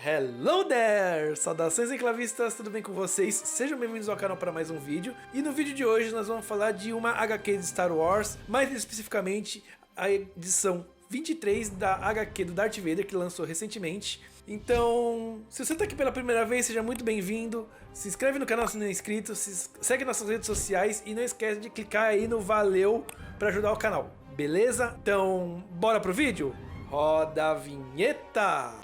Hello there! Saudações enclavistas, tudo bem com vocês? Sejam bem-vindos ao canal para mais um vídeo. E no vídeo de hoje nós vamos falar de uma HQ de Star Wars, mais especificamente a edição 23 da HQ do Darth Vader, que lançou recentemente. Então, se você está aqui pela primeira vez, seja muito bem-vindo. Se inscreve no canal se não é inscrito, segue nossas redes sociais e não esquece de clicar aí no valeu para ajudar o canal, beleza? Então, bora pro vídeo? Roda a vinheta!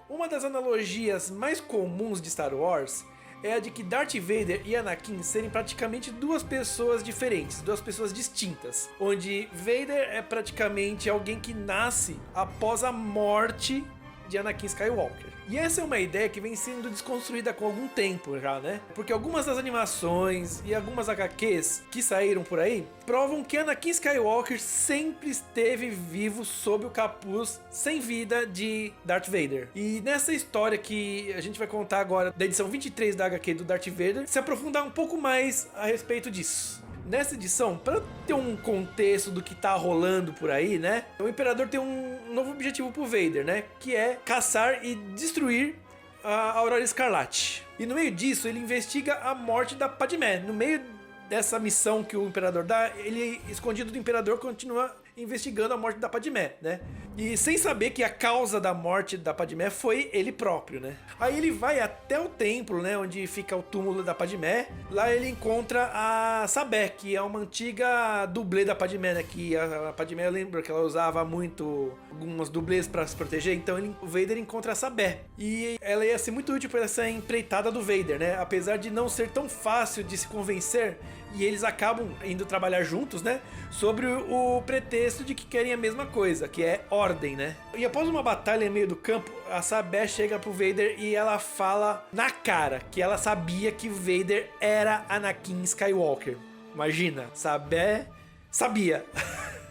Uma das analogias mais comuns de Star Wars é a de que Darth Vader e Anakin serem praticamente duas pessoas diferentes, duas pessoas distintas, onde Vader é praticamente alguém que nasce após a morte de Anakin Skywalker. E essa é uma ideia que vem sendo desconstruída com algum tempo já, né? Porque algumas das animações e algumas HQs que saíram por aí provam que Anakin Skywalker sempre esteve vivo sob o capuz sem vida de Darth Vader. E nessa história que a gente vai contar agora, da edição 23 da HQ do Darth Vader, se aprofundar um pouco mais a respeito disso. Nessa edição, para ter um contexto do que tá rolando por aí, né? O Imperador tem um novo objetivo pro Vader, né? Que é caçar e destruir a Aurora Escarlate. E no meio disso, ele investiga a morte da Padmé. No meio dessa missão que o Imperador dá, ele, escondido do Imperador, continua investigando a morte da Padmé, né? E sem saber que a causa da morte da Padmé foi ele próprio, né? Aí ele vai até o templo, né? Onde fica o túmulo da Padmé. Lá ele encontra a Sabé, que é uma antiga dublê da Padmé, né? Que a Padmé, lembra que ela usava muito algumas dublês para se proteger. Então o Vader encontra a Sabé. E ela ia ser muito útil para essa empreitada do Vader, né? Apesar de não ser tão fácil de se convencer. E eles acabam indo trabalhar juntos, né? Sobre o pretexto de que querem a mesma coisa, que é ordem, né? E após uma batalha no meio do campo, a Sabé chega pro Vader e ela fala na cara que ela sabia que Vader era Anakin Skywalker. Imagina, Sabé sabia.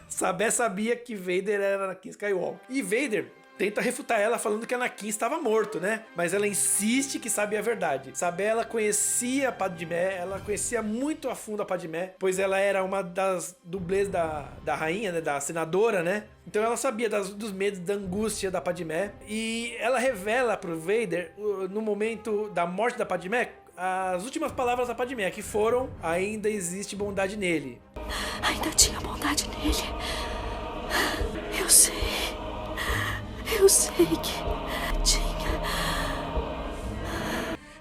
Sabé sabia que Vader era Anakin Skywalker. E Vader tenta refutar ela falando que Anakin estava morto, né? Mas ela insiste que sabe a verdade. Sabé, ela conhecia a Padmé, ela conhecia muito a fundo a Padmé, pois ela era uma das dublês da rainha, né? Da senadora, né? Então ela sabia dos medos, da angústia da Padmé. E ela revela pro Vader, no momento da morte da Padmé, as últimas palavras da Padmé, que foram: ainda existe bondade nele. Ainda tinha bondade nele. Eu sei. Eu sei que tinha.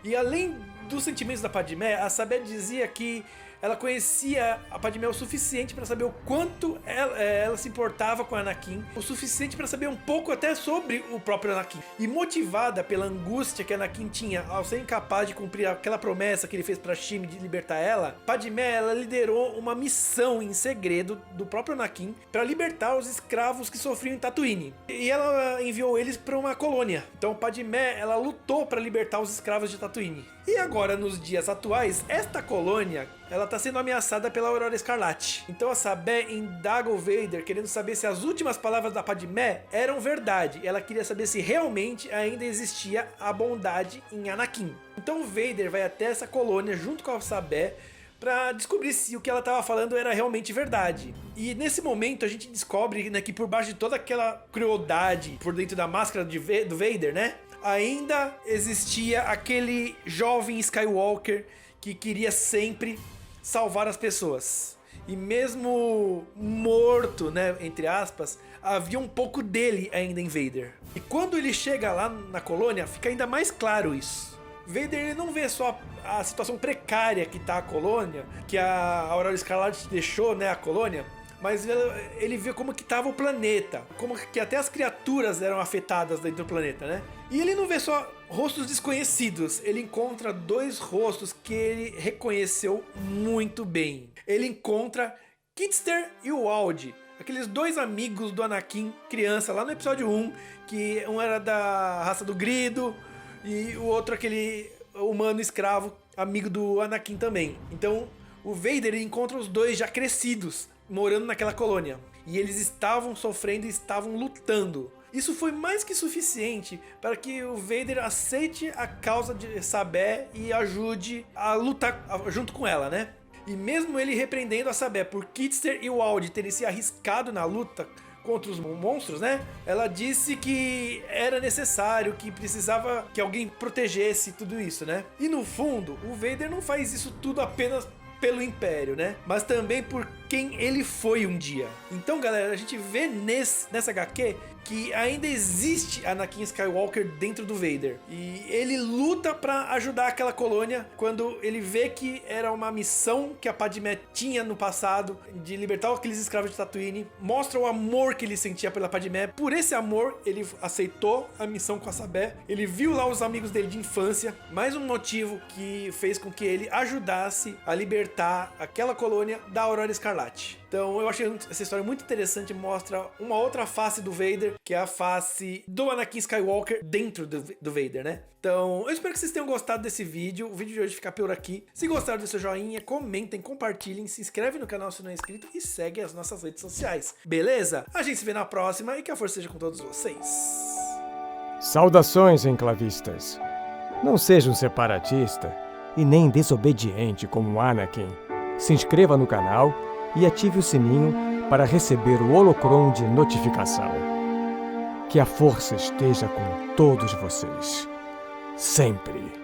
E além dos sentimentos da Padmé, a Sabé dizia que ela conhecia a Padmé o suficiente para saber o quanto ela se importava com Anakin, o suficiente para saber um pouco até sobre o próprio Anakin. E motivada pela angústia que Anakin tinha ao ser incapaz de cumprir aquela promessa que ele fez para Shmi de libertar ela, Padmé, ela liderou uma missão em segredo do próprio Anakin para libertar os escravos que sofriam em Tatooine. E ela enviou eles para uma colônia. Então Padmé, ela lutou para libertar os escravos de Tatooine. E agora, nos dias atuais, esta colônia, ela tá sendo ameaçada pela Aurora Escarlate. Então a Sabé indaga o Vader, querendo saber se as últimas palavras da Padmé eram verdade. Ela queria saber se realmente ainda existia a bondade em Anakin. Então o Vader vai até essa colônia junto com a Sabé para descobrir se o que ela estava falando era realmente verdade. E nesse momento a gente descobre, né, que por baixo de toda aquela crueldade, por dentro da máscara do Vader, né, ainda existia aquele jovem Skywalker que queria sempre salvar as pessoas. E mesmo morto, né, entre aspas, havia um pouco dele ainda em Vader. E quando ele chega lá na colônia, fica ainda mais claro isso. Vader, ele não vê só a situação precária que tá a colônia, que a Aurora Escarlate deixou, né, a colônia, mas ele vê como que tava o planeta, como que até as criaturas eram afetadas dentro do planeta, né? E ele não vê só rostos desconhecidos, ele encontra dois rostos que ele reconheceu muito bem. Ele encontra Kitster e o Aldi, aqueles dois amigos do Anakin criança lá no episódio 1, que um era da raça do Grido e o outro aquele humano escravo, amigo do Anakin também. Então o Vader encontra os dois já crescidos, morando naquela colônia. E eles estavam sofrendo e estavam lutando. Isso foi mais que suficiente para que o Vader aceite a causa de Sabé e ajude a lutar junto com ela, né? E mesmo ele repreendendo a Sabé por Kitster e o Audi terem se arriscado na luta contra os monstros, né? Ela disse que era necessário, que precisava que alguém protegesse tudo isso, né? E no fundo, o Vader não faz isso tudo apenas pelo Império, né? Mas também por quem ele foi um dia. Então, galera, a gente vê nessa HQ que ainda existe Anakin Skywalker dentro do Vader. E ele luta pra ajudar aquela colônia quando ele vê que era uma missão que a Padmé tinha no passado de libertar aqueles escravos de Tatooine. Mostra o amor que ele sentia pela Padmé. Por esse amor, ele aceitou a missão com a Sabé. Ele viu lá os amigos dele de infância. Mais um motivo que fez com que ele ajudasse a libertar aquela colônia da Aurora Escarlate. Então eu achei essa história muito interessante, mostra uma outra face do Vader, que é a face do Anakin Skywalker dentro do Vader, né? Então eu espero que vocês tenham gostado desse vídeo, o vídeo de hoje fica por aqui. Se gostaram, deixa seu joinha, comentem, compartilhem, se inscreve no canal se não é inscrito e segue as nossas redes sociais, beleza? A gente se vê na próxima e que a força seja com todos vocês. Saudações, enclavistas! Não seja um separatista e nem desobediente como Anakin. Se inscreva no canal e ative o sininho para receber o holocron de notificação. Que a força esteja com todos vocês. Sempre.